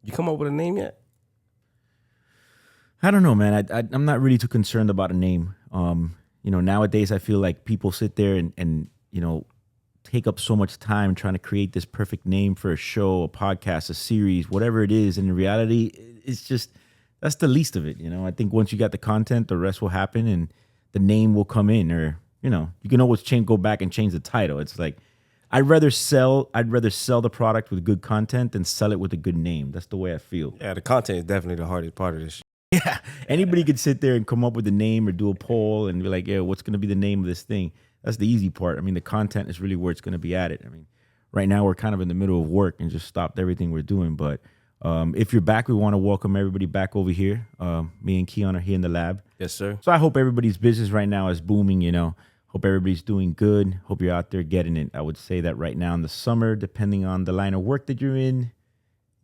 You come up with a name yet? I don't know, man. I'm not really too concerned about a name. Nowadays I feel like people sit there and take up so much time trying to create this perfect name for a show, a podcast, a series, whatever it is. And in reality, it's just that's the least of it. I think once you got the content, the rest will happen, and the name will come in. Or you can always go back and change the title. It's like I'd rather sell the product with good content than sell it with a good name. That's the way I feel. Yeah, the content is definitely the hardest part of this. Yeah, anybody could sit there and come up with a name or do a poll and be like, yeah, what's going to be the name of this thing? That's the easy part. I mean, the content is really where it's going to be added. I mean, right now we're kind of in the middle of work and just stopped everything we're doing. But if you're back, we want to welcome everybody back over here. Me and Keon are here in the lab. Yes, sir. So I hope everybody's business right now is booming, Hope everybody's doing good. Hope you're out there getting it. I would say that right now in the summer, depending on the line of work that you're in,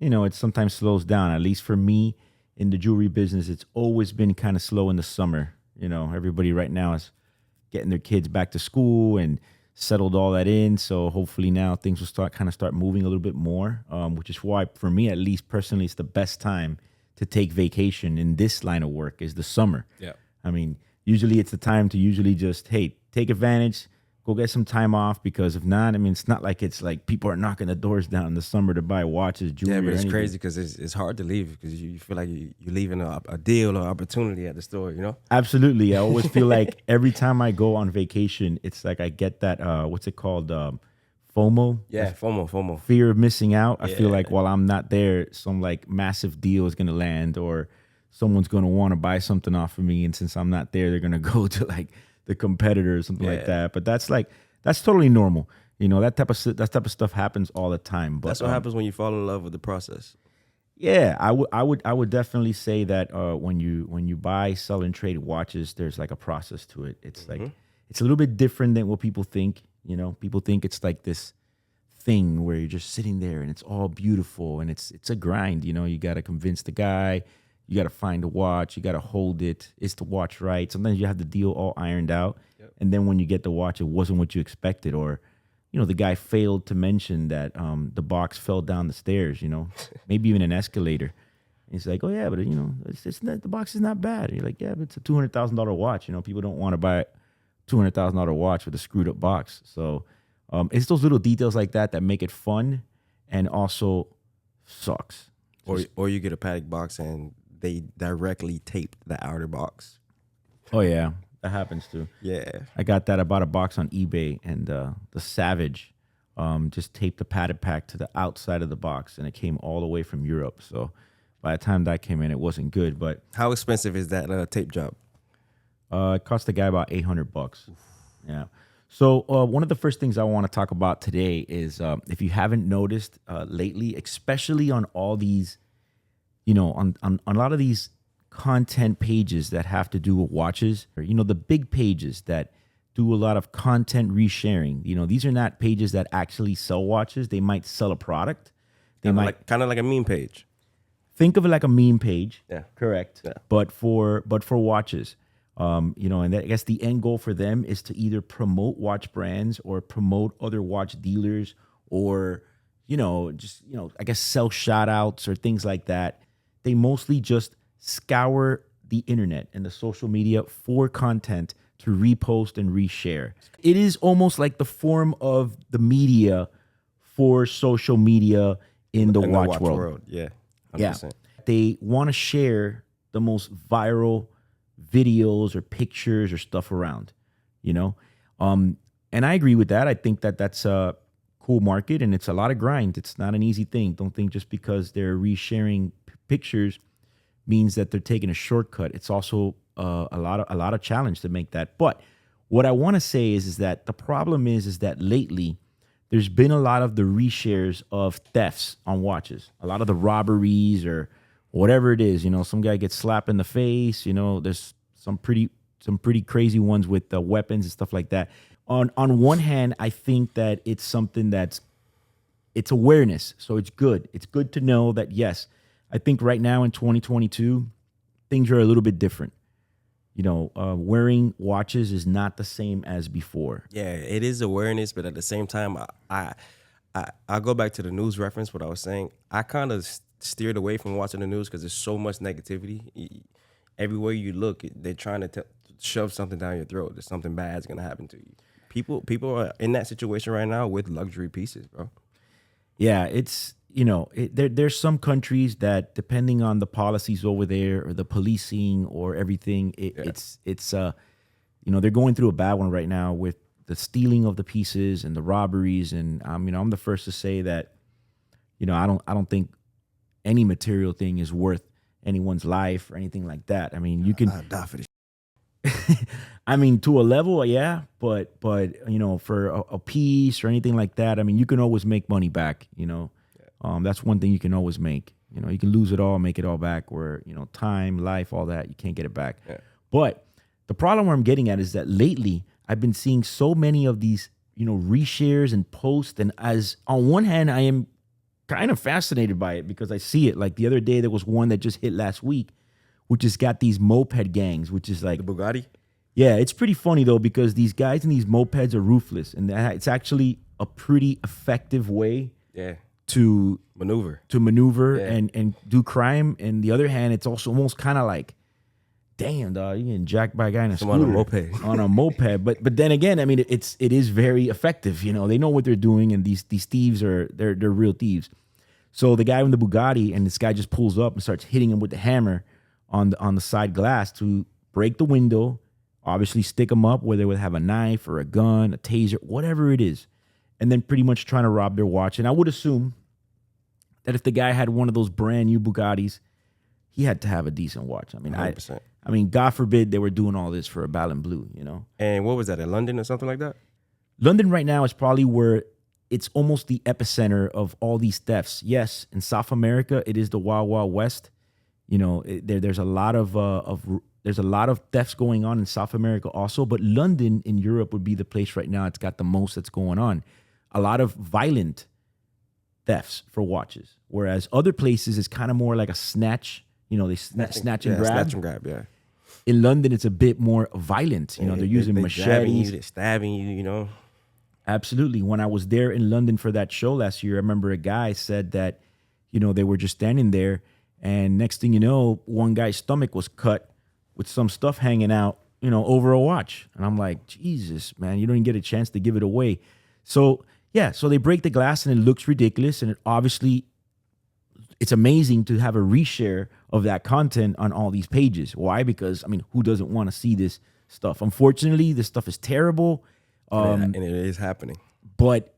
it sometimes slows down. At least for me in the jewelry business, it's always been kind of slow in the summer. Everybody right now is getting their kids back to school and settled all that in. So hopefully now things will start moving a little bit more, which is why for me, at least personally, it's the best time to take vacation in this line of work is the summer. Yeah. I mean, usually it's the time to usually just, hey, take advantage, go get some time off, because if not, I mean, it's not like it's like people are knocking the doors down in the summer to buy watches, jewelry. Yeah, but it's anything. crazy because it's hard to leave because you feel like you're leaving a deal or opportunity at the store, Absolutely. I always feel like every time I go on vacation, it's like I get that, what's it called? FOMO. Yeah, FOMO. Fear of missing out. I feel like while I'm not there, some like massive deal is going to land, or someone's going to want to buy something off of me. And since I'm not there, they're going to go to like the competitor or something like that. But that's totally normal. That type of stuff happens all the time. But that's what happens when you fall in love with the process. Yeah, I would definitely say that when you buy, sell, and trade watches, there's like a process to it. It's like it's a little bit different than what people think. People think it's like this thing where you're just sitting there and it's all beautiful and it's a grind. You got to convince the guy. You got to find a watch. You got to hold it. It's the watch right. Sometimes you have the deal all ironed out. Yep. And then when you get the watch, it wasn't what you expected. Or, the guy failed to mention that the box fell down the stairs, maybe even an escalator. And he's like, oh, yeah, but, it's not, the box is not bad. And you're like, yeah, but it's a $200,000 watch. People don't want to buy a $200,000 watch with a screwed up box. So it's those little details like that that make it fun and also sucks. Or you get a Patek box and they directly tape the outer box. Oh, yeah. That happens too. Yeah. I bought a box on eBay, and the Savage just taped the padded pack to the outside of the box, and it came all the way from Europe. So by the time that came in, it wasn't good. But how expensive is that tape job? It cost the guy about $800. Yeah. So one of the first things I want to talk about today is if you haven't noticed lately, especially on all these, on a lot of these content pages that have to do with watches, or, the big pages that do a lot of content resharing. These are not pages that actually sell watches. They might sell a product. They might kind of like a meme page. Think of it like a meme page. Yeah. Correct. Yeah. But for watches. And I guess the end goal for them is to either promote watch brands or promote other watch dealers, or, I guess sell shout outs or things like that. They mostly just scour the internet and the social media for content to repost and reshare. It is almost like the form of the media for social media in the watch world. Yeah. 100%. Yeah. They want to share the most viral videos or pictures or stuff around, and I agree with that. I think that that's a cool market, and it's a lot of grind. It's not an easy thing. Don't think just because they're resharing pictures means that they're taking a shortcut. It's also a lot of challenge to make that. But what I want to say is that the problem is that lately there's been a lot of the reshares of thefts on watches, a lot of the robberies or whatever it is. Some guy gets slapped in the face. There's some pretty crazy ones with weapons and stuff like that. On one hand, I think that it's something it's awareness. So it's good. It's good to know that, yes, I think right now in 2022, things are a little bit different. Wearing watches is not the same as before. Yeah, it is awareness, but at the same time, I go back to the news reference, what I was saying. I kind of steered away from watching the news because there's so much negativity. Everywhere you look, they're trying to shove something down your throat. That something bad's gonna happen to you. People are in that situation right now with luxury pieces, bro. Yeah, it's there's some countries that, depending on the policies over there or the policing or everything, it's they're going through a bad one right now with the stealing of the pieces and the robberies. And I'm the first to say that I don't think any material thing is worth anyone's life or anything like that. I mean, you can die for this. I mean, to a level, yeah, but for a piece or anything like that, I mean, you can always make money back. That's one thing you can always make. You can lose it all, make it all back. Where time, life, all that, you can't get it back. Yeah. But the problem where I'm getting at is that lately I've been seeing so many of these reshares and posts, and as on one hand I am kind of fascinated by it because I see it. Like the other day there was one that just hit last week, which has got these moped gangs, which is like The Bugatti? Yeah, it's pretty funny though, because these guys in these mopeds are ruthless, and it's actually a pretty effective way to maneuver Yeah. and do crime. And the other hand, it's also almost kind of like, damn, dog, you getting jacked by a guy in a scooter on a moped. on a moped. But then again, I mean, it is very effective. They know what they're doing, and these thieves they're real thieves. So the guy in the Bugatti, and this guy just pulls up and starts hitting him with the hammer on the side glass to break the window. Obviously stick them up, whether they would have a knife or a gun, a taser, whatever it is, and then pretty much trying to rob their watch. And I would assume that if the guy had one of those brand new Bugattis, he had to have a decent watch. I mean, 100%. I mean, God forbid they were doing all this for a Ballon Bleu, And what was that, in London or something like that? London right now is probably where it's almost the epicenter of all these thefts. Yes, in South America, it is the Wild Wild West. There's a lot of thefts going on in South America also, but London in Europe would be the place right now. It's got the most that's going on. A lot of violent thefts for watches, whereas other places is kind of more like a snatch. They snatch and grab. Snatch and grab, yeah. In London, it's a bit more violent. They're using machetes. They're stabbing you, Absolutely. When I was there in London for that show last year, I remember a guy said that, they were just standing there, and next thing you know, one guy's stomach was cut with some stuff hanging out, over a watch. And I'm like, Jesus, man, you don't even get a chance to give it away. So, yeah, so they break the glass and it looks ridiculous. And it's amazing to have a reshare of that content on all these pages. Why? Because, I mean, who doesn't want to see this stuff? Unfortunately, this stuff is terrible. And it is happening. But,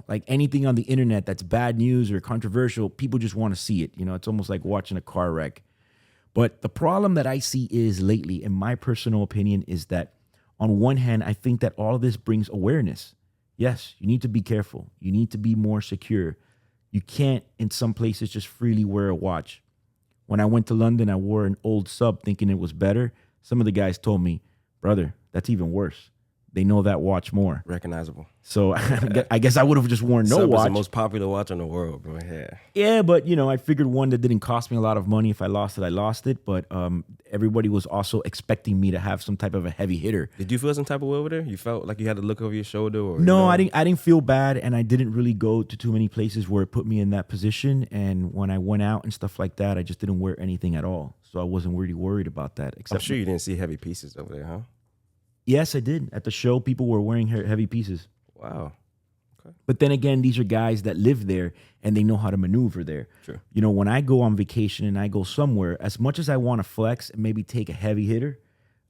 like anything on the internet that's bad news or controversial, people just want to see it. It's almost like watching a car wreck. But the problem that I see is lately, in my personal opinion, is that on one hand, I think that all of this brings awareness. Yes, you need to be careful. You need to be more secure. You can't, in some places, just freely wear a watch. When I went to London, I wore an old sub thinking it was better. Some of the guys told me, brother, that's even worse. They know that watch more. Recognizable. So I guess I would have just worn no Sub watch. is the most popular watch in the world, bro. Yeah. Yeah, but I figured one that didn't cost me a lot of money. If I lost it, I lost it. But everybody was also expecting me to have some type of a heavy hitter. Did you feel some type of way over there? You felt like you had to look over your shoulder, or no? I didn't feel bad, and I didn't really go to too many places where it put me in that position. And when I went out and stuff like that, I just didn't wear anything at all. So I wasn't really worried about that. I'm sure you didn't see heavy pieces over there, huh? Yes, I did. At the show, people were wearing heavy pieces. Wow. Okay. But then again, these are guys that live there and they know how to maneuver there. Sure. When I go on vacation and I go somewhere, as much as I want to flex and maybe take a heavy hitter,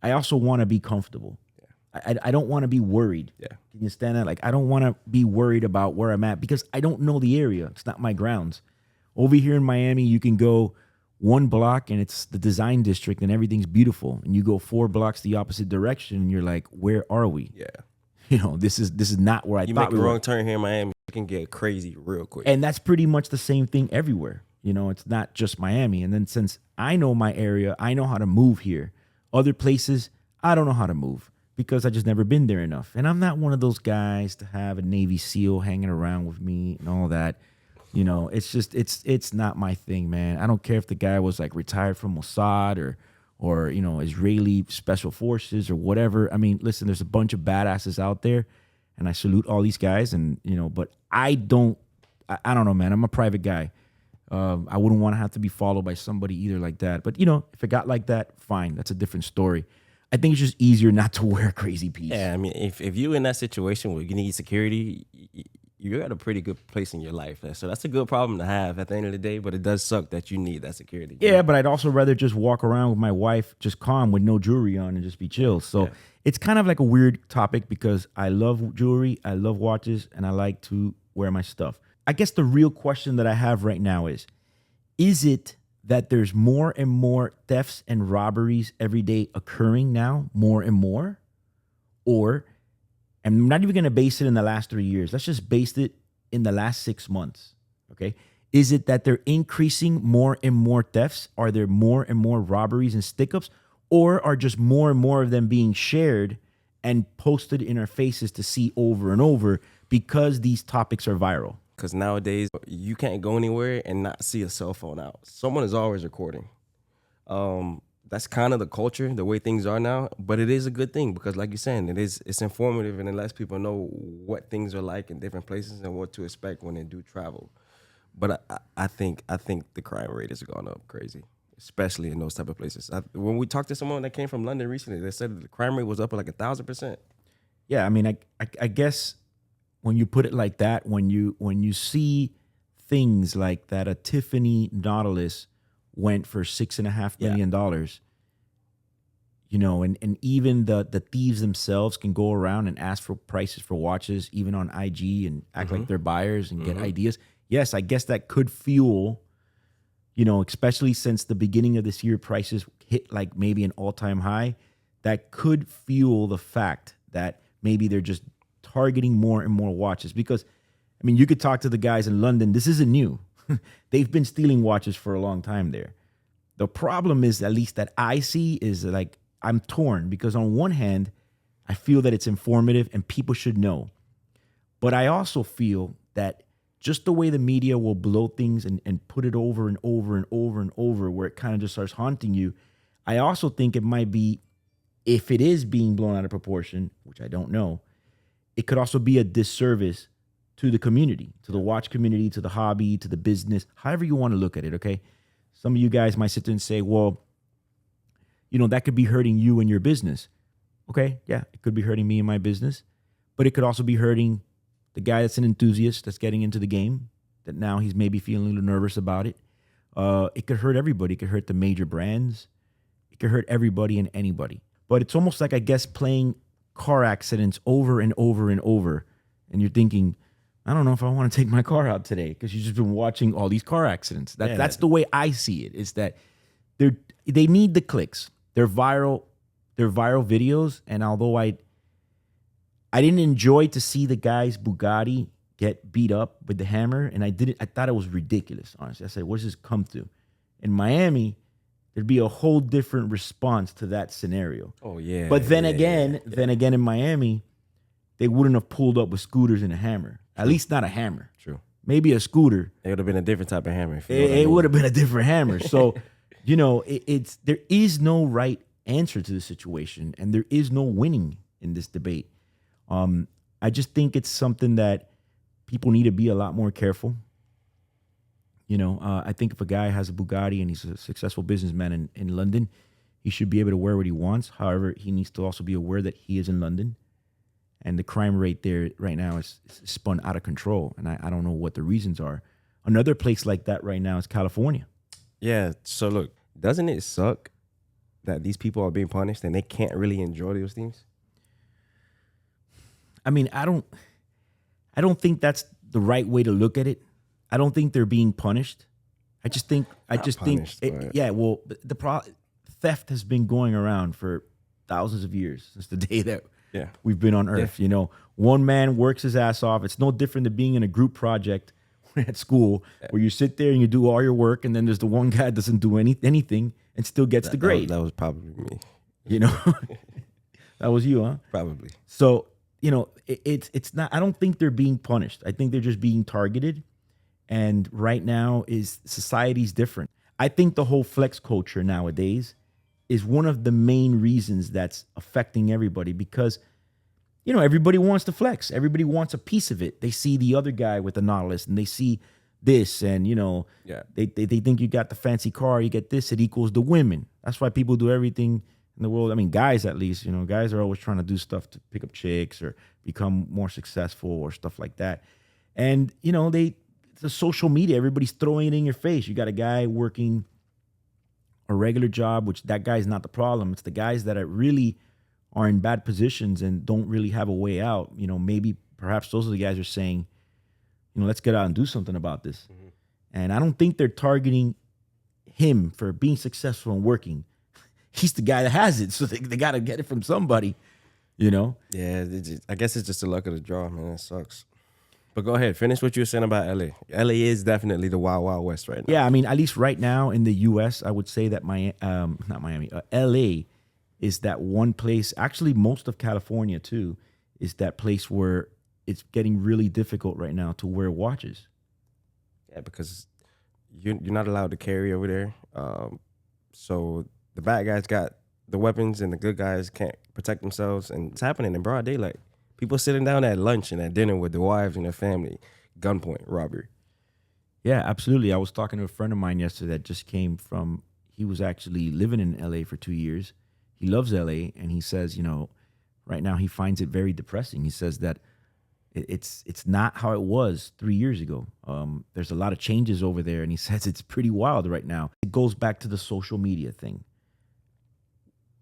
I also want to be comfortable. Yeah. I don't want to be worried. Yeah. Can you stand that? Like, I don't want to be worried about where I'm at because I don't know the area. It's not my grounds. Over here in Miami, you can go one block and it's the design district and everything's beautiful. And you go 4 blocks the opposite direction and you're like, where are we? Yeah. This is not where I thought we were. You make a wrong turn here in Miami, it can get crazy real quick. And that's pretty much the same thing everywhere. It's not just Miami. And then since I know my area, I know how to move here. Other places, I don't know how to move because I just never been there enough. And I'm not one of those guys to have a Navy SEAL hanging around with me and all that. It's just it's not my thing, man. I don't care if the guy was like retired from Mossad or Israeli special forces or whatever. I mean, listen, there's a bunch of badasses out there, and I salute all these guys. And but I don't know, man. I'm a private guy. I wouldn't want to have to be followed by somebody either like that. But if it got like that, fine. That's a different story. I think it's just easier not to wear a crazy piece. Yeah, I mean, if you're in that situation where you need security, you're at a pretty good place in your life. So that's a good problem to have at the end of the day, but it does suck that you need that security. Yeah, but I'd also rather just walk around with my wife just calm with no jewelry on and just be chill. So it's kind of like a weird topic because I love jewelry, I love watches, and I like to wear my stuff. I guess the real question that I have right now is it that there's more and more thefts and robberies every day occurring now, more and more? Or, and I'm not even going to base it in the last 3 years. Let's just base it in the last 6 months, okay? Is it that they're increasing more and more thefts? Are there more and more robberies and stick-ups? Or are just more and more of them being shared and posted in our faces to see over and over because these topics are viral? Because nowadays, you can't go anywhere and not see a cell phone out. Someone is always recording. That's kind of the culture, the way things are now. But it is a good thing because, like you're saying, it's informative and it lets people know what things are like in different places and what to expect when they do travel. But I think the crime rate has gone up crazy, especially in those type of places. When we talked to someone that came from London recently, they said the crime rate was up like 1,000%. Yeah, I mean, I guess when you put it like that, when you see things like that, a Tiffany Nautilus went for $6.5 million, and even the thieves themselves can go around and ask for prices for watches, even on IG, and act like they're buyers and get ideas. Yes, I guess that could fuel, especially since the beginning of this year, prices hit like maybe an all-time high. That could fuel the fact that maybe they're just targeting more and more watches. Because, I mean, you could talk to the guys in London. This isn't new. They've been stealing watches for a long time there. The problem is, at least that I see, is like I'm torn because on one hand, I feel that it's informative and people should know. But I also feel that just the way the media will blow things and put it over and over and over and over, where it kind of just starts haunting you, I also think it might be, if it is being blown out of proportion, which I don't know, it could also be a disservice to the community, to the watch community, to the hobby, to the business, however you want to look at it, okay? Some of you guys might sit there and say, well, that could be hurting you and your business. Okay, yeah, it could be hurting me and my business, but it could also be hurting the guy that's an enthusiast that's getting into the game, that now he's maybe feeling a little nervous about it. It could hurt everybody. It could hurt the major brands. It could hurt everybody and anybody. But it's almost like, I guess, playing car accidents over and over and over. And you're thinking, I don't know if I want to take my car out today, because you've just been watching all these car accidents. That's the way I see it, is that they need the clicks. They're viral videos. And although I didn't enjoy to see the guy's Bugatti get beat up with the hammer, and I thought it was ridiculous, honestly. I said, what does this come to? In Miami, there'd be a whole different response to that scenario. Oh yeah. But then again in Miami, they wouldn't have pulled up with scooters and a hammer. At least not a hammer. True. Maybe a scooter. It would have been a different type of hammer. It would have been a different hammer. So, there is no right answer to the situation, and there is no winning in this debate. I just think it's something that people need to be a lot more careful. I think if a guy has a Bugatti and he's a successful businessman in London, he should be able to wear what he wants. However, he needs to also be aware that he is in London, and the crime rate there right now is spun out of control. And I don't know what the reasons are. Another place like that right now is California. Yeah. So look, doesn't it suck that these people are being punished and they can't really enjoy those things? I mean, I don't think that's the right way to look at it. I don't think they're being punished. I just think well, theft has been going around for thousands of years, since the day that we've been on Earth. Yeah. One man works his ass off. It's no different than being in a group project at school where you sit there and you do all your work, and then there's the one guy that doesn't do anything and still gets the grade. That was probably me. That was you, huh? Probably. So, it's not, I don't think they're being punished. I think they're just being targeted. And right now society's different. I think the whole flex culture nowadays is one of the main reasons that's affecting everybody, because, everybody wants to flex. Everybody wants a piece of it. They see the other guy with the Nautilus, and they see this, and Yeah. they think you got the fancy car, you get this, it equals the women. That's why people do everything in the world. I mean, guys, at least, guys are always trying to do stuff to pick up chicks or become more successful or stuff like that. And it's a social media. Everybody's throwing it in your face. You got a guy working a regular job, which that guy's not the problem. It's the guys that really are in bad positions and don't really have a way out. Maybe perhaps those are the guys who are saying, let's get out and do something about this. Mm-hmm. And I don't think they're targeting him for being successful and working. He's the guy that has it, so they got to get it from somebody, Yeah, I guess it's just the luck of the draw, man. It sucks. But go ahead, finish what you were saying about LA. LA is definitely the wild, wild west right now. Yeah, I mean, at least right now in the U.S., I would say that not Miami, LA is that one place. Actually, most of California too is that place where it's getting really difficult right now to wear watches. Yeah, because you're not allowed to carry over there. So the bad guys got the weapons and the good guys can't protect themselves. And it's happening in broad daylight. People sitting down at lunch and at dinner with their wives and their family. Gunpoint, robbery. Yeah, absolutely. I was talking to a friend of mine yesterday that just came from, he was actually living in LA for 2 years. He loves LA. And he says, right now he finds it very depressing. He says that it's not how it was 3 years ago. There's a lot of changes over there. And he says it's pretty wild right now. It goes back to the social media thing.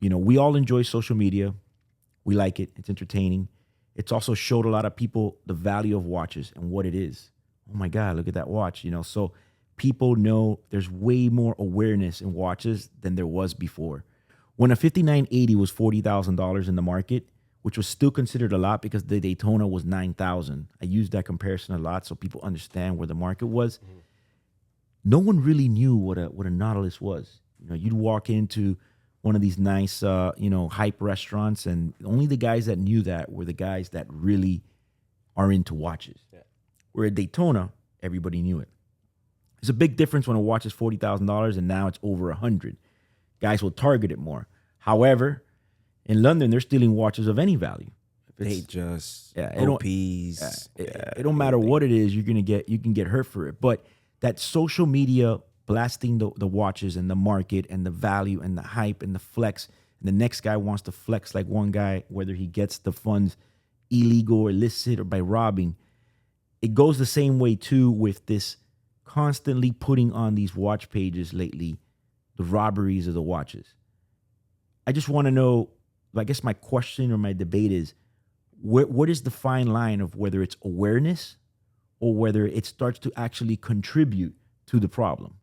We all enjoy social media. We like it. It's entertaining. It's also showed a lot of people the value of watches and what it is. Oh my God, look at that watch. So people know there's way more awareness in watches than there was before. When a 5980 was $40,000 in the market, which was still considered a lot because the Daytona was $9,000. I use that comparison a lot so people understand where the market was. Mm-hmm. No one really knew what a Nautilus was. You'd walk into one of these nice, hype restaurants, and only the guys that knew that were the guys that really are into watches. Yeah. Where at Daytona, everybody knew it. There's a big difference when a watch is $40,000 and now it's over $100. Guys will target it more. However, in London, they're stealing watches of any value. They just OPs. It don't matter what it is, you can get hurt for it. But that social media blasting the watches and the market and the value and the hype and the flex, and the next guy wants to flex like one guy, whether he gets the funds illegal or illicit or by robbing. It goes the same way too with this constantly putting on these watch pages lately, the robberies of the watches. I just want to know, I guess my question or my debate is, what is the fine line of whether it's awareness or whether it starts to actually contribute to the problem?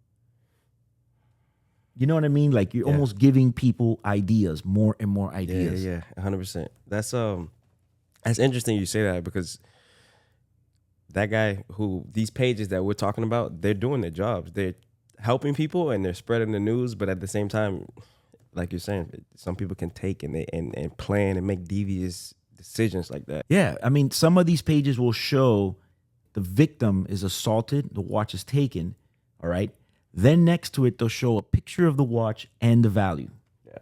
You know what I mean? Like you're almost giving people ideas, more and more ideas. Yeah, 100%. That's interesting you say that, because that guy who, these pages that we're talking about, they're doing their jobs. They're helping people and they're spreading the news, but at the same time, like you're saying, some people can take and plan and make devious decisions like that. Yeah, I mean, some of these pages will show the victim is assaulted, the watch is taken, all right? Then next to it, they'll show a picture of the watch and the value. Yeah.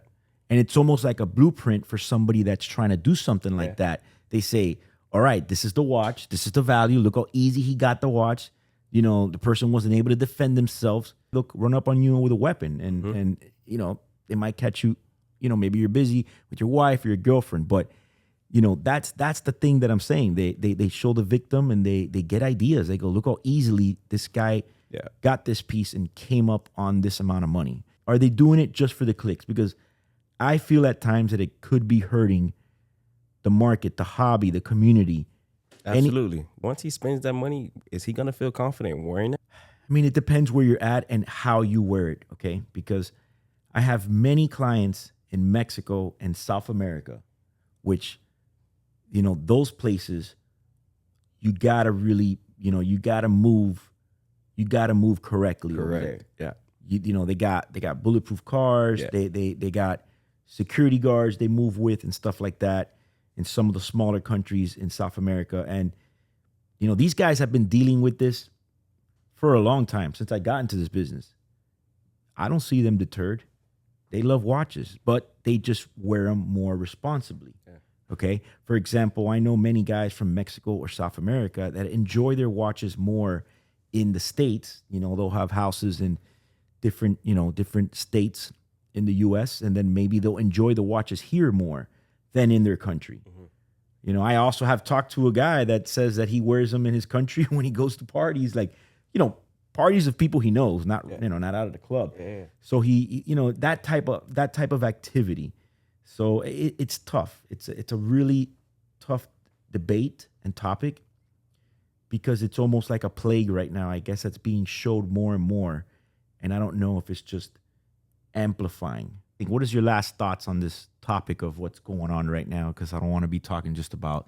And it's almost like a blueprint for somebody that's trying to do something like that. They say, all right, this is the watch, this is the value, look how easy he got the watch. The person wasn't able to defend themselves. They'll run up on you with a weapon and they might catch you, maybe you're busy with your wife or your girlfriend, but that's the thing that I'm saying. They show the victim and they get ideas. They go, look how easily this guy got this piece and came up on this amount of money. Are they doing it just for the clicks? Because I feel at times that it could be hurting the market, the hobby, the community. Absolutely. Once he spends that money, is he going to feel confident wearing it? I mean, it depends where you're at and how you wear it, okay? Because I have many clients in Mexico and South America, which, those places, you gotta really, you gotta move correctly. Correct. Over there. They got bulletproof cars. Yeah. They got security guards they move with and stuff like that in some of the smaller countries in South America. And, these guys have been dealing with this for a long time, since I got into this business. I don't see them deterred. They love watches, but they just wear them more responsibly. Yeah. Okay. For example, I know many guys from Mexico or South America that enjoy their watches more in the States, they'll have houses in different states in the US, and then maybe they'll enjoy the watches here more than in their country. I also have talked to a guy that says that he wears them in his country when he goes to parties, like, parties of people he knows, not not out of the club. Yeah. So he, that type of activity. So it's tough. It's a really tough debate and topic, because it's almost like a plague right now. I guess that's being showed more and more, and I don't know if it's just amplifying. What is your last thoughts on this topic of what's going on right now? Because I don't want to be talking just about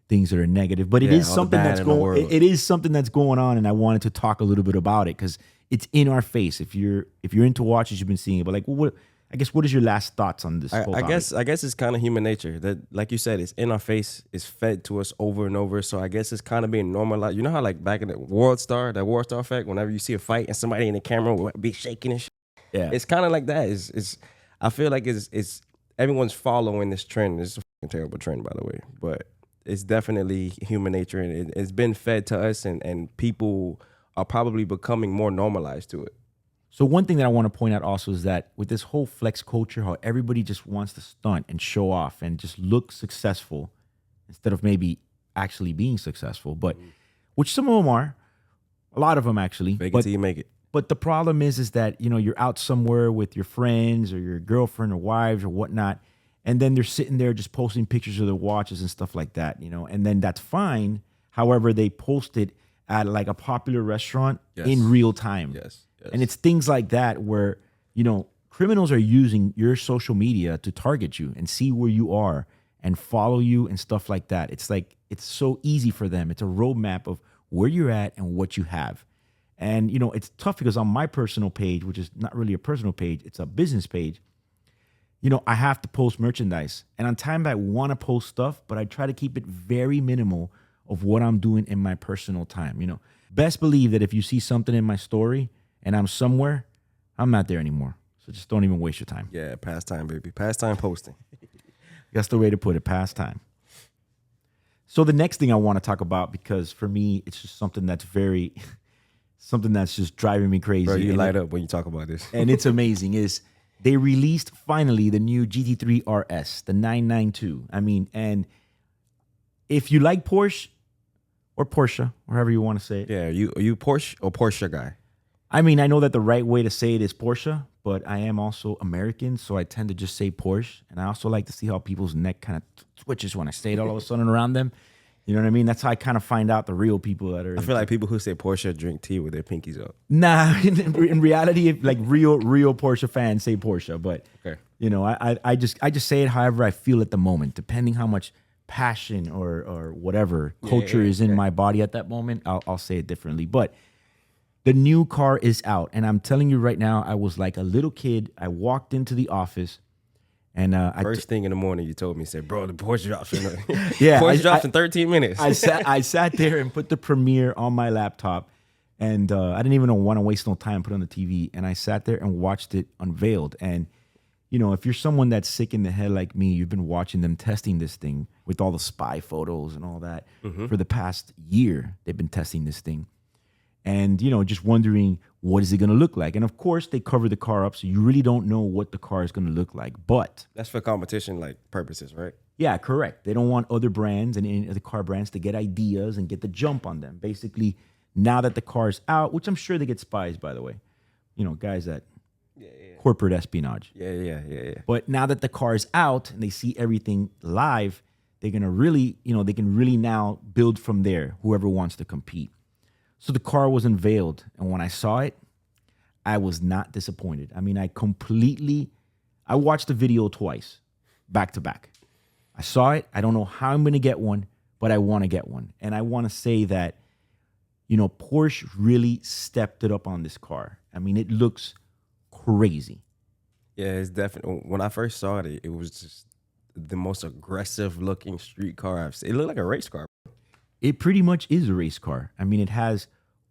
things that are negative, but it is something that's going. It is something that's going on, and I wanted to talk a little bit about it because it's in our face. If you're into watches, you've been seeing it. But what is your last thoughts on this? I guess it's kind of human nature that, like you said, it's in our face. It's fed to us over and over. So I guess it's kind of being normalized. You know how like back in the World Star effect, whenever you see a fight and somebody in the camera will be shaking and shit. Yeah, it's kind of like that. I feel like it's everyone's following this trend. It's a fucking terrible trend, by the way, but it's definitely human nature, and it's been fed to us, and people are probably becoming more normalized to it. So one thing that I want to point out also is that with this whole flex culture, how everybody just wants to stunt and show off and just look successful instead of maybe actually being successful, but which some of them are, a lot of them actually. Fake it till you make it. But the problem is that, you're out somewhere with your friends or your girlfriend or wives or whatnot, and then they're sitting there just posting pictures of their watches and stuff like that, and then that's fine. However, they post it at like a popular restaurant in real time. Yes. And it's things like that where, criminals are using your social media to target you and see where you are and follow you and stuff like that. It's like, it's so easy for them. It's a roadmap of where you're at and what you have. And, it's tough because on my personal page, which is not really a personal page, it's a business page, I have to post merchandise. And on time I want to post stuff, but I try to keep it very minimal of what I'm doing in my personal time. Best believe that if you see something in my story and I'm somewhere, I'm not there anymore. So just don't even waste your time. Yeah, pastime, baby. Pastime posting. That's the way to put it, pastime. So the next thing I want to talk about, because for me, it's just something that's something that's just driving me crazy. Bro, you light up when you talk about this. And it's amazing, is they released finally the new GT3 RS, the 992. I mean, and if you like Porsche or Porsche, or however you want to say it. Yeah, you Porsche or Porsche guy? I mean, I know that the right way to say it is Porsche, but I am also American, so I tend to just say Porsche. And I also like to see how people's neck kind of twitches when I say it all of a sudden around them. You know what I mean? That's how I kind of find out the real people that are. I feel like people who say Porsche drink tea with their pinkies up. Nah, in reality, like real Porsche fans say Porsche, but okay. I just say it however I feel at the moment, depending how much passion or whatever culture is in my body at that moment. I'll say it differently. But the new car is out, and I'm telling you right now, I was like a little kid. I walked into the office. And first thing in the morning, you told me, said, "Bro, the Porsche drops in Porsche drops in 13 minutes." I sat there and put the premiere on my laptop, and I didn't even want to waste no time. Put it on the TV, and I sat there and watched it unveiled. And if you're someone that's sick in the head like me, you've been watching them testing this thing with all the spy photos and all that for the past year. They've been testing this thing, and just wondering what is it going to look like. And of course, they cover the car up, so you really don't know what the car is going to look like. But that's for competition purposes, right? Yeah, correct. They don't want other brands and any other car brands to get ideas and get the jump on them. Basically, now that the car is out, which I'm sure they get spies, by the way, guys that corporate espionage. Yeah. But now that the car is out and they see everything live, they're gonna really, they can really now build from there. Whoever wants to compete. So the car was unveiled, and when I saw it, I was not disappointed. I mean, I watched the video twice, back to back. I saw it. I don't know how I'm going to get one, but I want to get one. And I want to say that, Porsche really stepped it up on this car. I mean, it looks crazy. Yeah, it's definitely. When I first saw it, it was just the most aggressive looking street car I've seen. It looked like a race car. It pretty much is a race car. I mean, it has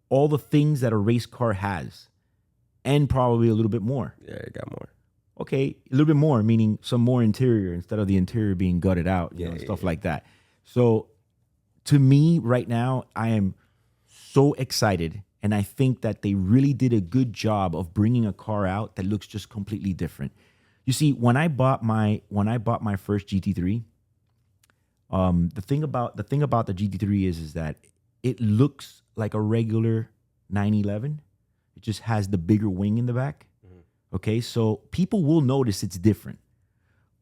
all the things that a race car has, and probably a little bit more. Yeah, it got more. Okay, a little bit more, meaning some more interior instead of the interior being gutted out, stuff like that. So to me right now, I am so excited And I think that they really did a good job of bringing a car out that looks just completely different. You see, when I bought my first GT3, the thing about the GT3 is that it looks like a regular 911. It just has the bigger wing in the back. Okay, so people will notice it's different.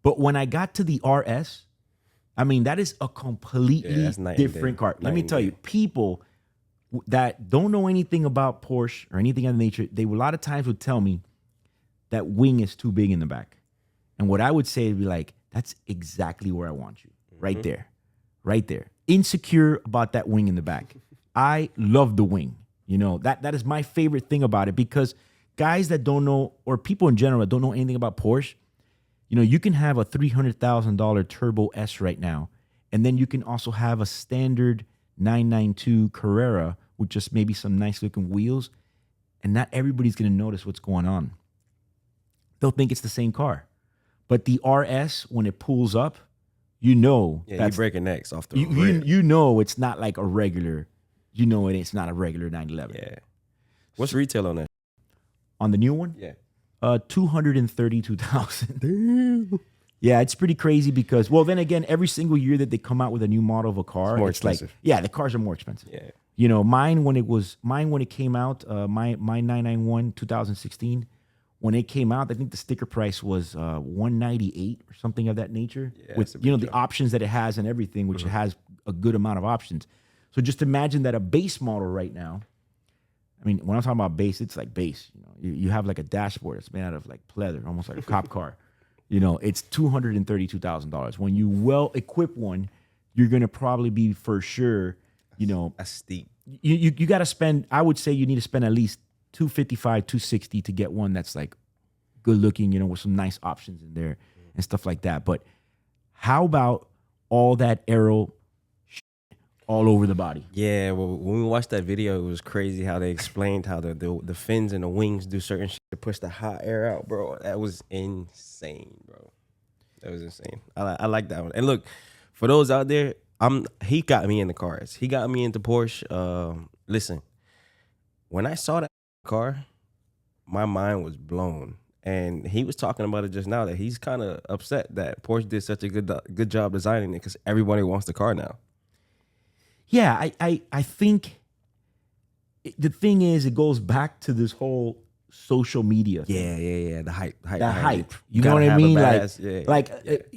But when I got to the RS, I mean, that is a completely different car. Let me tell you, people that don't know anything about Porsche or anything of the nature, they a lot of times would tell me that wing is too big in the back. And what I would say would be like, that's exactly where I want you. Right there. Right there. Insecure about that wing in the back. I love the wing. You know, that is my favorite thing about it, because guys that don't know, or people in general that don't know anything about Porsche, you know, you can have a $300,000 Turbo S right now, and then you can also have a standard 992 Carrera with just maybe some nice looking wheels, and not everybody's going to notice what's going on. They'll think it's the same car. But the RS, when it pulls up, you know, you're breaking necks off the you know it's not like a regular, you know it's not a regular 911. Yeah. What's retail on that? On the new one? Yeah. 232,000. Damn. Yeah, it's pretty crazy because, well, then again, every single year that they come out with a new model of a car, more expensive. Like, yeah, the cars are more expensive. Yeah. You know, mine when it came out, my 991 2016, when it came out, I think the sticker price was $198 or something of that nature. Yeah, with, you know, the options that it has and everything, which it has a good amount of options. So just imagine that a base model right now, I mean, when I'm talking about base, it's like base. You know, you have like a dashboard that's made out of like pleather, almost like a cop car. You know, it's $232,000. When you well equip one, you're gonna probably be for sure. You know, that's steep. You got to spend. I would say you need to spend at least $255, $260 to get one that's like good looking. You know, with some nice options in there and stuff like that. But how about all that aero all over the body? Yeah, well, when we watched that video, it was crazy how they explained how the fins and the wings do certain shit to push the hot air out, bro. That was insane, bro. That was insane. I like that one. And look, for those out there, he got me into cars. He got me into Porsche. Listen, when I saw that car, my mind was blown. And he was talking about it just now, that he's kind of upset that Porsche did such a good job designing it, because everybody wants the car now. Yeah, I think the thing is, it goes back to this whole social media thing. Yeah. The hype. You know what I mean? Yeah.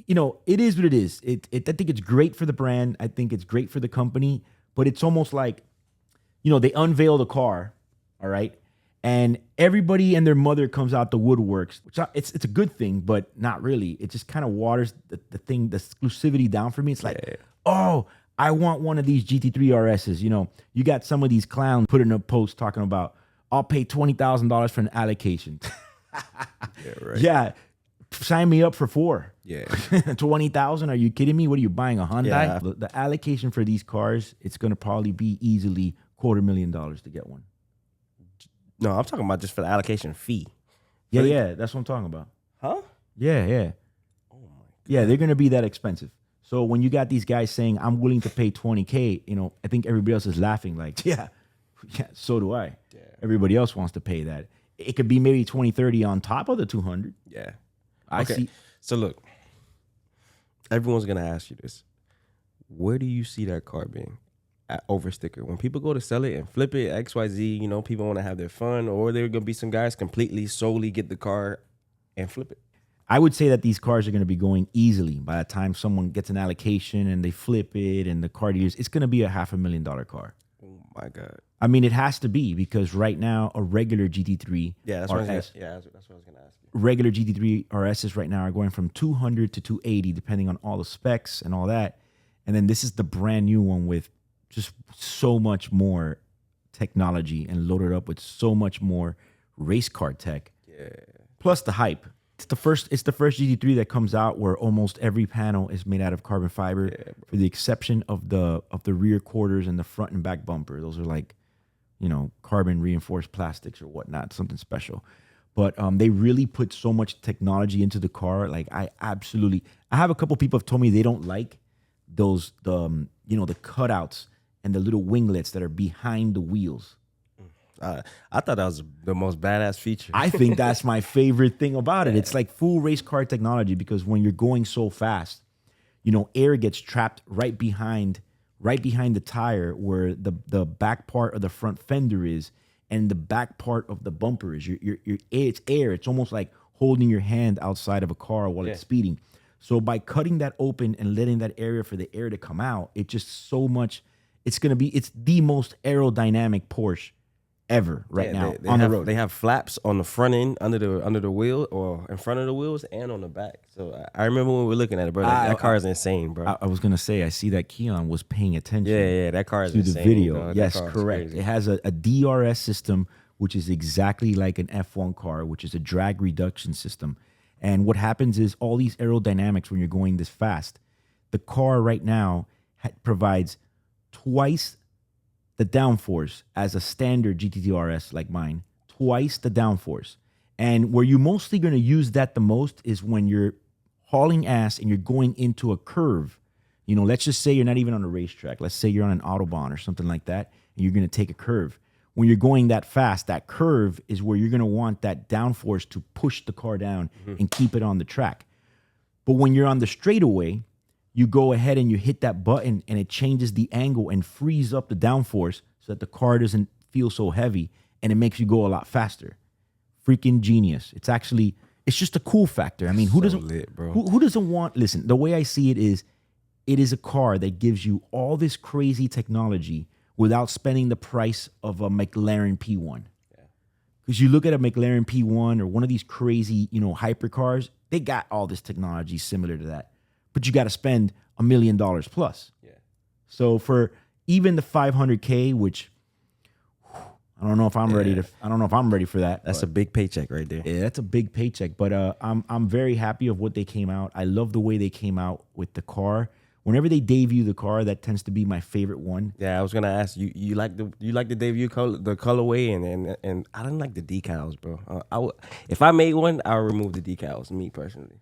You know, it is what it is. I think it's great for the brand. I think it's great for the company. But it's almost like, you know, they unveil the car, all right, and everybody and their mother comes out the woodworks, which it's a good thing, but not really. It just kind of waters the exclusivity down for me. It's like, oh, I want one of these GT3 RSs. You know, you got some of these clowns putting a post talking about, I'll pay $20,000 for an allocation. Yeah, right. Yeah, sign me up for 4. Yeah. 20,000? Are you kidding me? What are you buying, a Hyundai? Yeah. The allocation for these cars, it's going to probably be easily $250,000 to get one. No, I'm talking about just for the allocation fee. Yeah, that's what I'm talking about. Huh? Yeah. Oh my God. Yeah, they're going to be that expensive. So when you got these guys saying, I'm willing to pay $20K, you know, I think everybody else is laughing like, yeah, so do I. Yeah. Everybody else wants to pay that. It could be maybe 20, 30 on top of the 200. Yeah. I see. So look, everyone's going to ask you this. Where do you see that car being at over sticker? When people go to sell it and flip it, XYZ, you know, people want to have their fun, or there are going to be some guys completely solely get the car and flip it. I would say that these cars are going to be going easily by the time someone gets an allocation and they flip it and the car dealers, it's going to be a $500,000 car. Oh my God. I mean, it has to be, because right now a regular GT3 that's what I was going to ask you. Regular GT3 RSs right now are going from 200 to 280, depending on all the specs and all that. And then this is the brand new one with just so much more technology and loaded up with so much more race car tech. Yeah. Plus the hype. It's the first GT3 that comes out where almost every panel is made out of carbon fiber, for the exception of the rear quarters and the front and back bumper. Those are like, you know, carbon reinforced plastics or whatnot, something special. But they really put so much technology into the car. Like I have a couple people have told me they don't like those the cutouts and the little winglets that are behind the wheels. I thought that was the most badass feature. I think that's my favorite thing about it. It's like full race car technology because when you're going so fast, you know, air gets trapped right behind the tire where the back part of the front fender is and the back part of the bumper is. It's air. It's almost like holding your hand outside of a car while it's speeding. So by cutting that open and letting that area for the air to come out, it just so much. It's the most aerodynamic Porsche ever now on the road. They have flaps on the front end under the wheel or in front of the wheels and on the back. So I remember when we were looking at it, bro. That car is insane, bro. I was gonna say I see that Keon was paying attention. Yeah, that car is to insane, the video. dog. Yes, correct. It has a DRS system, which is exactly like an F1 car, which is a drag reduction system. And what happens is all these aerodynamics when you're going this fast, the car right now provides twice the downforce as a standard GT3 RS like mine, twice the downforce. And where you're mostly going to use that the most is when you're hauling ass and you're going into a curve. You know, let's just say you're not even on a racetrack. Let's say you're on an Autobahn or something like that, and you're going to take a curve. When you're going that fast, that curve is where you're going to want that downforce to push the car down and keep it on the track. But when you're on the straightaway, you go ahead and you hit that button and it changes the angle and frees up the downforce so that the car doesn't feel so heavy and it makes you go a lot faster. Freaking genius. It's just a cool factor. I mean, who doesn't want, listen, the way I see it is a car that gives you all this crazy technology without spending the price of a McLaren P1. Because you look at a McLaren P1 or one of these crazy, you know, hypercars, they got all this technology similar to that. But you got to spend $1 million plus. Yeah. So for even the 500K, which I don't know if I'm ready for that. That's a big paycheck right there. Yeah, that's a big paycheck. But I'm very happy of what they came out. I love the way they came out with the car. Whenever they debut the car, that tends to be my favorite one. Yeah, I was gonna ask you. You like the debut the colorway and I don't like the decals, bro. If I made one, I would remove the decals. Me personally.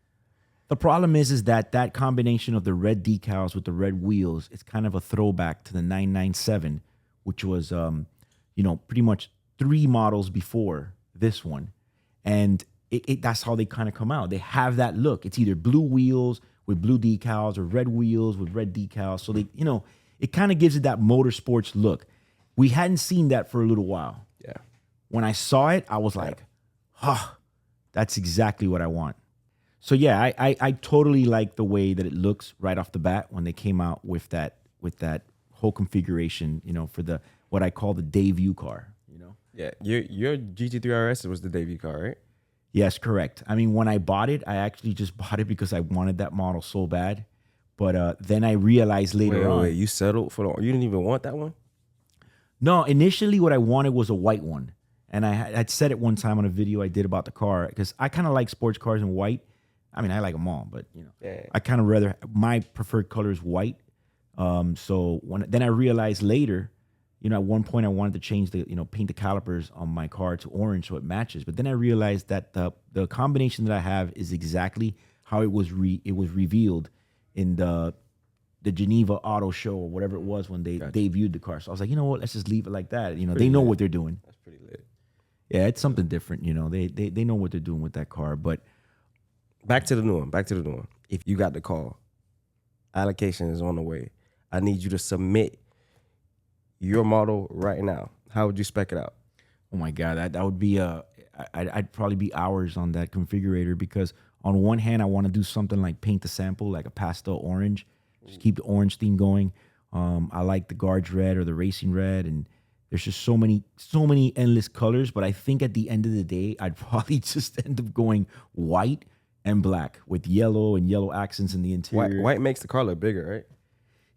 The problem is that combination of the red decals with the red wheels, it's kind of a throwback to the 997, which was, pretty much 3 models before this one. And that's how they kind of come out. They have that look. It's either blue wheels with blue decals or red wheels with red decals. So it kind of gives it that motorsports look. We hadn't seen that for a little while. Yeah. When I saw it, I was like, that's exactly what I want. So yeah, I totally like the way that it looks right off the bat when they came out with that whole configuration, for the what I call the debut car, Yeah, your GT3 RS was the debut car, right? Yes, correct. I mean, when I bought it, I actually just bought it because I wanted that model so bad. But then I realized later on. Wait, you settled for you didn't even want that one? No, initially what I wanted was a white one. And I'd said it one time on a video I did about the car because I kind of like sports cars in white. I mean, I like them all, but I kind of my preferred color is white. So then I realized later, at one point I wanted to change paint the calipers on my car to orange so it matches. But then I realized that the combination that I have is exactly how it was revealed in the Geneva Auto Show or whatever it was when they debuted the car. So I was like, you know what, let's just leave it like that. They know what they're doing. That's pretty lit. Yeah, it's something different. They know what they're doing with that car. But back to the new one. If you got the call, allocation is on the way. I need you to submit your model right now. How would you spec it out? Oh my God, that would be I'd probably be hours on that configurator because on one hand I want to do something like paint the sample like a pastel orange, just keep the orange theme going. I like the Guards red or the Racing red, and there's just so many endless colors. But I think at the end of the day, I'd probably just end up going white and black with yellow and yellow accents in the interior. White makes the car look bigger, right?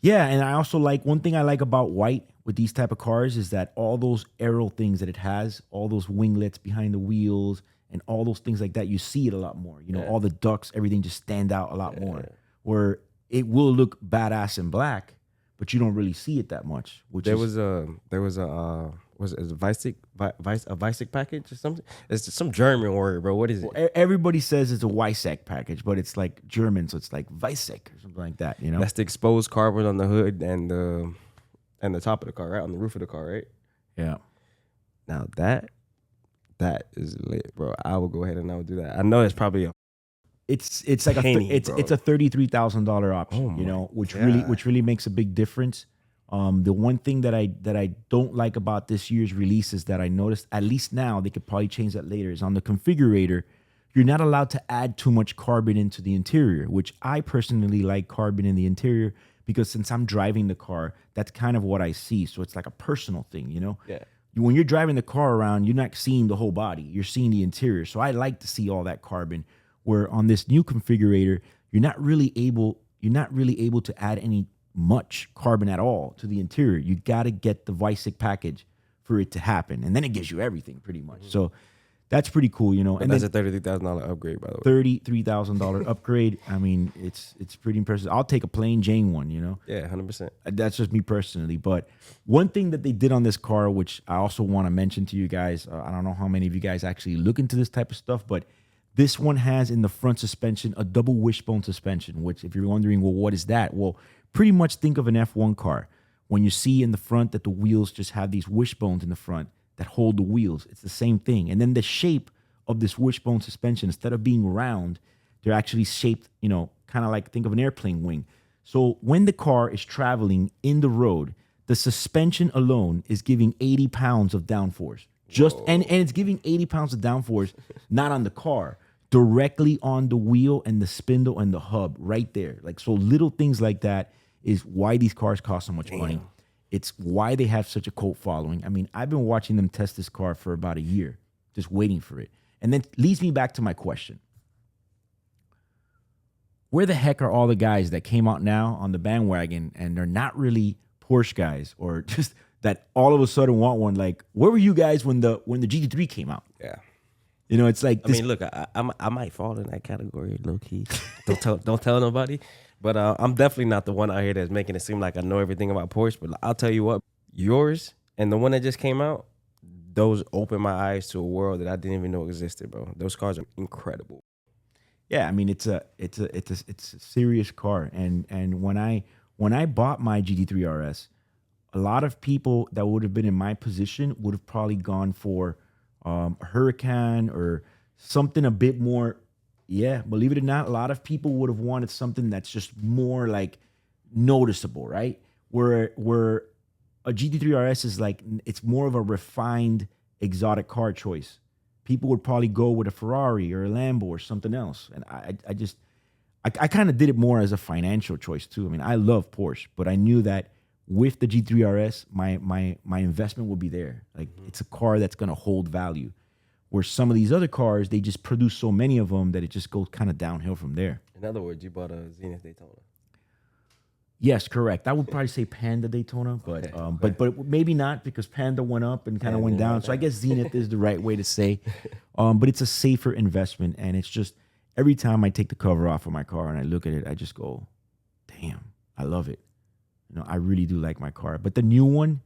Yeah, and I also like, one thing I like about white with these type of cars is that all those aero things that it has, all those winglets behind the wheels and all those things like that, you see it a lot more. All the ducts, everything just stand out a lot more. Where it will look badass in black, but you don't really see it that much. Was it a Weissach package or something? It's just some German word, bro. What is it? Well, everybody says it's a Weissach package, but it's like German, so it's like Weissach or something like that. That's the exposed carbon on the hood and the top of the car, right? On the roof of the car, right? Yeah. Now that is lit, bro. I will go ahead and I will do that. I know it's probably a It's like penny, it's bro. a $33,000 option, Oh you my know, which God. really makes a big difference. The one thing that I don't like about this year's release is that I noticed, at least now, they could probably change that later, is on the configurator, you're not allowed to add too much carbon into the interior, which I personally like carbon in the interior because since I'm driving the car, that's kind of what I see. So it's like a personal thing, you know? Yeah. When you're driving the car around, you're not seeing the whole body, you're seeing the interior. So I like to see all that carbon. Where on this new configurator, you're not really able to add any much carbon at all to the interior. You got to get the Visic package for it to happen, and then it gives you everything pretty much. So that's pretty cool, you know. But And that's then a $33,000 upgrade, by the way. $33,000 upgrade. I mean, it's pretty impressive. I'll take a plain Jane one, you know. Yeah, 100%. That's just me personally. But one thing that they did on this car, which I also want to mention to you guys, I don't know how many of you guys actually look into this type of stuff, but this one has in the front suspension a double wishbone suspension, which if you're wondering, well, what is that? Well, pretty much think of an F1 car. When you see in the front that the wheels just have these wishbones in the front that hold the wheels, it's the same thing. And then the shape of this wishbone suspension, instead of being round, they're actually shaped, you know, kind of like think of an airplane wing. So when the car is traveling in the road, the suspension alone is giving 80 pounds of downforce. And it's giving 80 pounds of downforce, not on the car, directly on the wheel and the spindle and the hub right there. Like, so little things like that is why these cars cost so much money. It's why they have such a cult following. I mean, I've been watching them test this car for about a year, just waiting for it. And then leads me back to my question. Where the heck are all the guys that came out now on the bandwagon and they're not really Porsche guys, or just that all of a sudden want one? Like, where were you guys when the GT3 came out? Yeah. You know, it's like I mean, look, I might fall in that category, low key. Don't tell nobody. But I'm definitely not the one out here that's making it seem like I know everything about Porsche. But I'll tell you what, yours and the one that just came out, those opened my eyes to a world that I didn't even know existed, bro. Those cars are incredible. Yeah, I mean, it's a serious car. And when I bought my GT3 RS, a lot of people that would have been in my position would have probably gone for a Huracan or something a bit more. Yeah, believe it or not, a lot of people would have wanted something that's just more like noticeable, right? Where a GT3 RS is like, it's more of a refined exotic car choice. People would probably go with a Ferrari or a Lambo or something else. And I kind of did it more as a financial choice too. I mean, I love Porsche, but I knew that with the G3 RS, my investment would be there. Like, it's a car that's going to hold value. Where some of these other cars, they just produce so many of them that it just goes kind of downhill from there. In other words, you bought a Zenith Daytona. Yes, correct. I would probably say Panda Daytona, but but maybe not, because Panda went up and kind of went down. So I guess Zenith is the right way to say. But it's a safer investment, and it's just every time I take the cover off of my car and I look at it, I just go, "Damn, I love it." You know, I really do like my car. But the new one,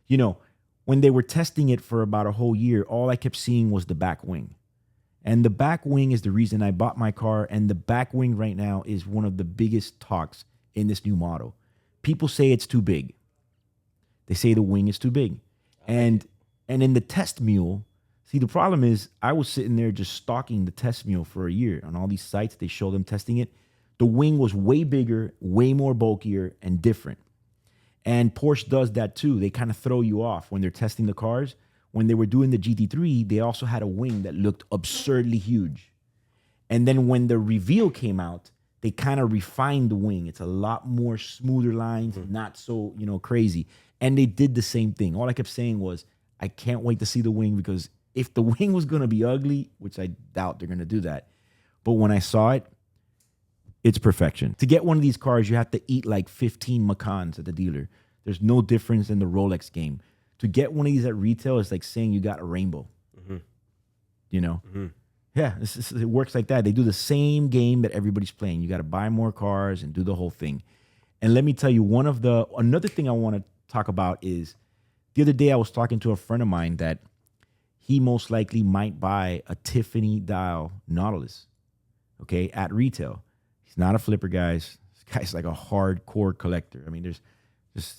you know, when they were testing it for about a whole year, all I kept seeing was the back wing. And the back wing is the reason I bought my car. And the back wing right now is one of the biggest talks in this new model. People say it's too big. They say the wing is too big. And in the test mule, see, the problem is I was sitting there just stalking the test mule for a year. On all these sites, they show them testing it. The wing was way bigger, way more bulkier, and different. And Porsche does that too. They kind of throw you off when they're testing the cars. When they were doing the GT3, they also had a wing that looked absurdly huge. And then when the reveal came out, they kind of refined the wing. It's a lot more smoother lines, not so, you know, crazy. And they did the same thing. All I kept saying was, I can't wait to see the wing, because if the wing was going to be ugly, which I doubt they're going to do that, but when I saw it, it's perfection. To get one of these cars, you have to eat like 15 Macans at the dealer. There's no difference in the Rolex game. To get one of these at retail is like saying you got a rainbow. You know? Yeah, it works like that. They do the same game that everybody's playing. You got to buy more cars and do the whole thing. And let me tell you, another thing I want to talk about is, the other day I was talking to a friend of mine that he most likely might buy a Tiffany dial Nautilus, okay, at retail. He's not a flipper, guys. This guy's like a hardcore collector. I mean,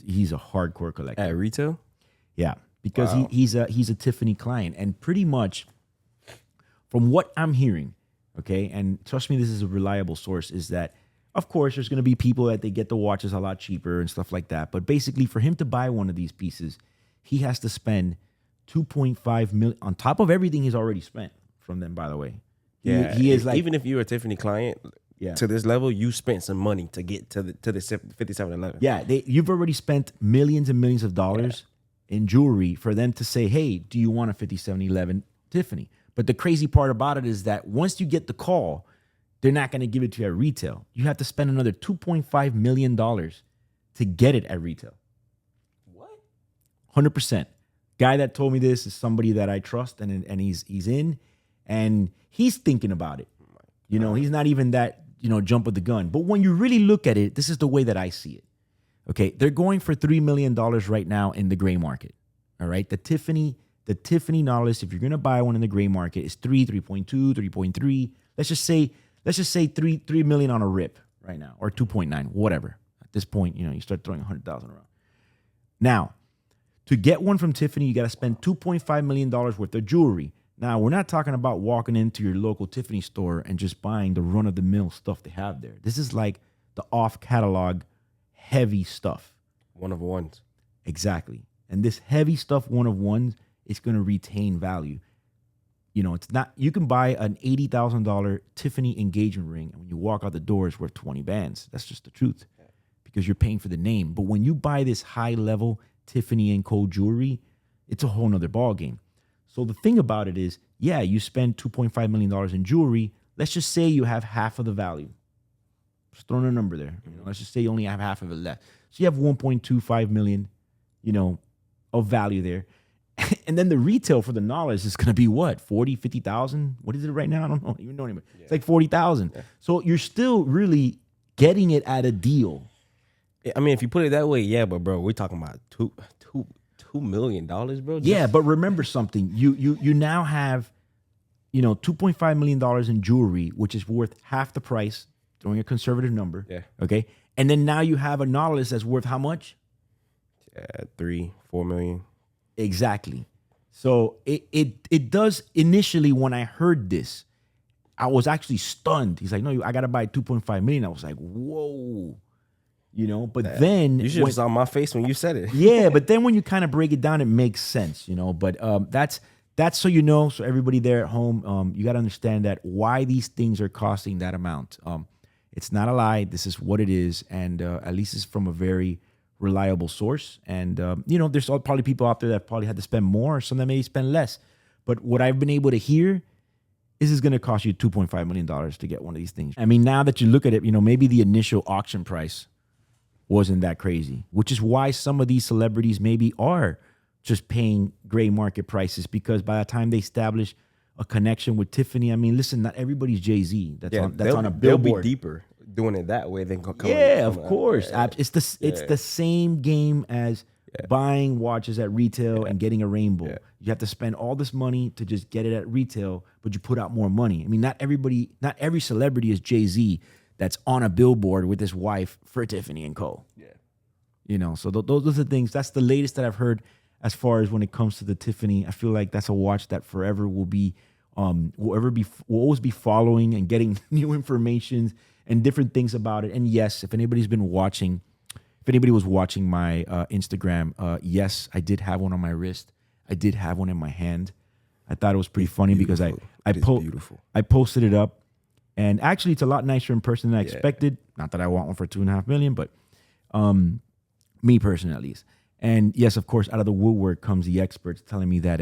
he's a hardcore collector. At retail? Yeah. because Wow. he's a Tiffany client, and pretty much from what I'm hearing, okay, and trust me, this is a reliable source, is that of course there's going to be people that they get the watches a lot cheaper and stuff like that, but basically for him to buy one of these pieces, he has to spend 2.5 million on top of everything he's already spent from them. By the way, Yeah, he is like, even if you're a Tiffany client, Yeah. to this level, you spent some money to get to the 5711. yeah, you've already spent millions and millions of dollars in jewelry for them to say, hey, do you want a 5711 Tiffany? But the crazy part about it is that once you get the call, they're not going to give it to you at retail. You have to spend another $2.5 million to get it at retail. What? 100%. Guy that told me this is somebody that I trust, and he's in, and he's thinking about it. You know, he's not even that, jump of the gun. But when you really look at it, this is the way that I see it. Okay, they're going for $3 million right now in the gray market. All right, the Tiffany Nautilus, if you're gonna buy one in the gray market, is 3.2, 3.3. Let's just say 3 million on a rip right now, or 2.9, whatever. At this point, you start throwing 100,000 around. Now, to get one from Tiffany, you got to spend $2.5 million worth of jewelry. Now, we're not talking about walking into your local Tiffany store and just buying the run-of-the-mill stuff they have there. This is like the off-catalog, heavy stuff. One of ones. Exactly. And this heavy stuff, one of ones, is going to retain value. It's not, you can buy an $80,000 Tiffany engagement ring, and when you walk out the door, it's worth 20 bands. That's just the truth, because you're paying for the name. But when you buy this high-level Tiffany & Co. jewelry, it's a whole nother ballgame. So the thing about it is, yeah, you spend $2.5 million in jewelry. Let's just say you have half of the value. Just throwing a number there. Let's just say you only have half of it left. So you have 1.25 million, of value there. And then the retail for the Nautilus is going to be what? 40, 50,000? What is it right now? I don't even know anymore. Yeah. It's like 40,000. Yeah. So you're still really getting it at a deal. I mean, if you put it that way, yeah, but bro, we're talking about $2 million, bro. Yeah, but remember something. You now have, $2.5 million in jewelry, which is worth half the price, throwing a conservative number. Yeah. Okay. And then now you have a Nautilus that's worth how much? 3-4 million. Exactly. So it does. Initially, when I heard this, I was actually stunned. He's like, no, I got to buy 2.5 million. I was like, whoa. But then you should have saw my face when you said it. Yeah, but then when you kind of break it down, it makes sense, But that's so so everybody there at home, you got to understand that why these things are costing that amount. It's not a lie. This is what it is, and at least it's from a very reliable source. And there's probably people out there that probably had to spend more, some that maybe spend less. But what I've been able to hear is going to cost you $2.5 million to get one of these things. I mean, now that you look at it, maybe the initial auction price wasn't that crazy, which is why some of these celebrities maybe are just paying gray market prices, because by the time they establish a connection with Tiffany, I mean, listen, not everybody's Jay-Z. That's on a billboard. They'll be deeper doing it that way than coming. Yeah, of course. It's the same game as buying watches at retail and getting a rainbow. Yeah. You have to spend all this money to just get it at retail, but you put out more money. I mean, not every celebrity is Jay-Z that's on a billboard with his wife for Tiffany & Co. Yeah. So those are the things. That's the latest that I've heard as far as when it comes to the Tiffany. I feel like that's a watch that forever will always be following and getting new information and different things about it. And yes, if anybody was watching my Instagram, yes, I did have one on my wrist. I did have one in my hand. I thought it was pretty funny because I posted it up. And actually, it's a lot nicer in person than I expected. Not that I want one for $2.5 million, but me personally, at least. And yes, of course, out of the woodwork comes the experts telling me that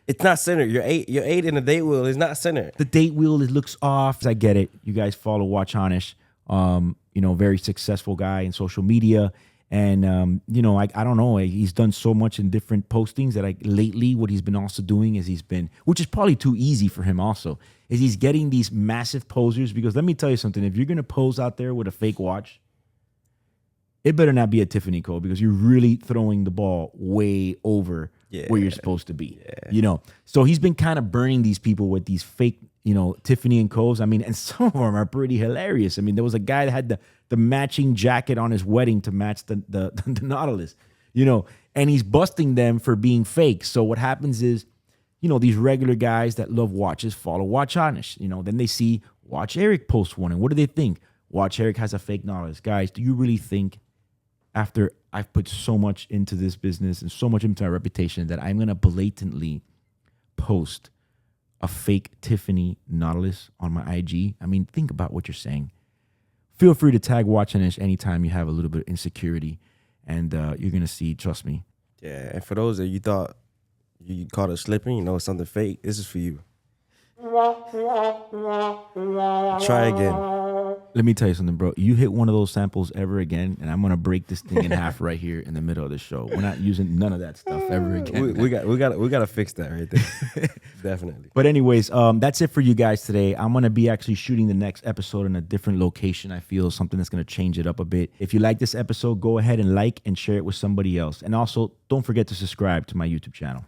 it's not centered. Your eight in the date wheel is not centered. The date wheel, it looks off. I get it. You guys follow Watch Honish, very successful guy in social media. And, I don't know, he's done so much in different postings that lately what he's been also doing is which is probably too easy for him also, is he's getting these massive posers. Because let me tell you something, if you're going to pose out there with a fake watch, it better not be a Tiffany Co. because you're really throwing the ball way over where you're supposed to be. Yeah. So he's been kind of burning these people with these fake, Tiffany & Co.'s. I mean, and some of them are pretty hilarious. I mean, there was a guy that had the matching jacket on his wedding to match the Nautilus. and he's busting them for being fake. So what happens is, you know, these regular guys that love watches follow Watch Honest. You know, then they see Watch Eric post one, and what do they think? Watch Eric has a fake Nautilus. Guys, do you really think after I've put so much into this business and so much into my reputation that I'm gonna blatantly post a fake Tiffany Nautilus on my IG? I mean, think about what you're saying. Feel free to tag Watch Honest anytime you have a little bit of insecurity, and you're gonna see. Trust me. Yeah, and for those that you thought you caught it slipping, you know, something fake, this is for you. Try again. Let me tell you something, bro. You hit one of those samples ever again, and I'm gonna break this thing in half right here in the middle of the show. We're not using none of that stuff ever again. We got to fix that right there. Definitely. But anyways, that's it for you guys today. I'm gonna be actually shooting the next episode in a different location. I feel something that's gonna change it up a bit. If you like this episode, go ahead and like and share it with somebody else. And also, don't forget to subscribe to my YouTube channel.